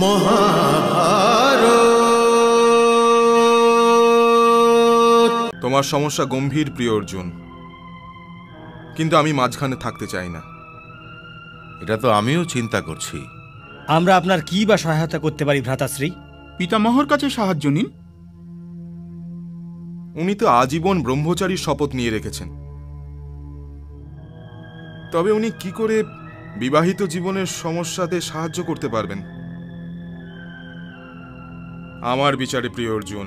মহাভারত। তোমার সমস্যা গম্ভীর প্রিয় অর্জুন, কিন্তু আমি মাঝখানে থাকতে চাই না। এটা তো আমিও চিন্তা করছি। আমরা আপনার কি বা সহায়তা করতে পারি ভ্রাতাশ্রী? পিতামহর কাছে সাহায্য নিন। উনি তো আজীবন ব্রহ্মচারীর শপথ নিয়ে রেখেছেন, তবে উনি কি করে বিবাহিত জীবনের সমস্যাতে সাহায্য করতে পারবেন? আমার বিচারে প্রিয় অর্জুন,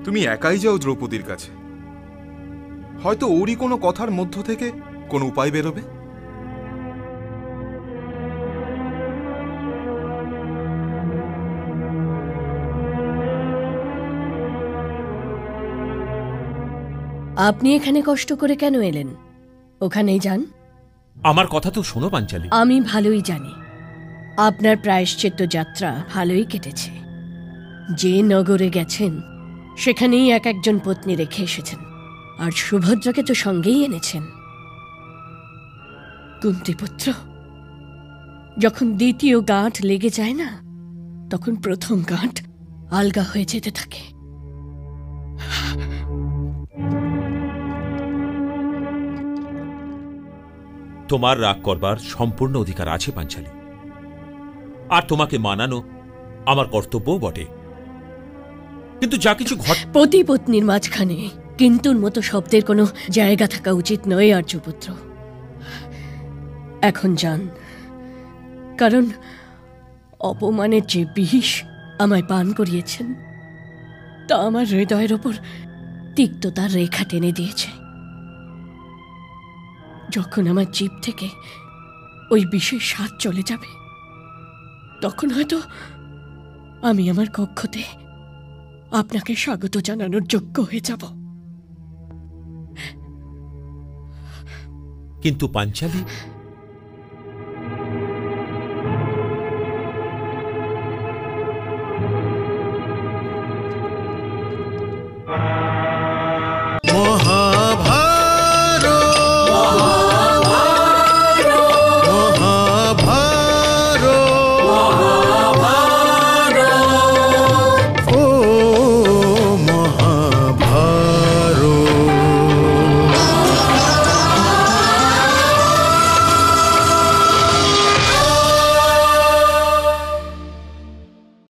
তুমি একাই যাও দ্রৌপদীর কাছে, হয়তো ওরই কোনো কথার মধ্য থেকে কোনো উপায় বেরোবে। আপনি এখানে কষ্ট করে কেন এলেন? ওখানেই যান। আমার কথা তো শোনো পাঞ্চালী। আমি ভালোই জানি আপনার প্রায়শ্চিত্ত যাত্রা ভালোই কেটেছে। যে নগরে গেছেন সেখানেই এক একজন পত্নী রেখে এসেছেন, আর সুভদ্রাকে তো সঙ্গেই এনেছেন। কুন্তিপুত্র, যখন দ্বিতীয় গাঁট লেগে যায় না, তখন প্রথম গাঁট আলগা হয়ে যেতে থাকে। তোমার রাগ করবার সম্পূর্ণ অধিকার আছে পাঞ্চালী, আর তোমাকে মানানো আমার কর্তব্যও বটে। কিন্তু যা কিছু পতি পত্নীর মাঝখানে কিন্তুর মতো শব্দের কোনো জায়গা থাকা উচিত নয় আর্যপুত্র। এখন যান, কারণ অপমানের যে বিষ আমায় পান করিয়েছেন তা আমার হৃদয়ের ওপর তিক্ততার রেখা টেনে দিয়েছে। যখন আমার জিভ থেকে ওই বিষের স্বাদ চলে যাবে, তখন হয়তো আমি আমার কক্ষতে আপনাকে স্বাগত জানানোর যোগ্য হয়ে যাব। কিন্তু পাঞ্চালী,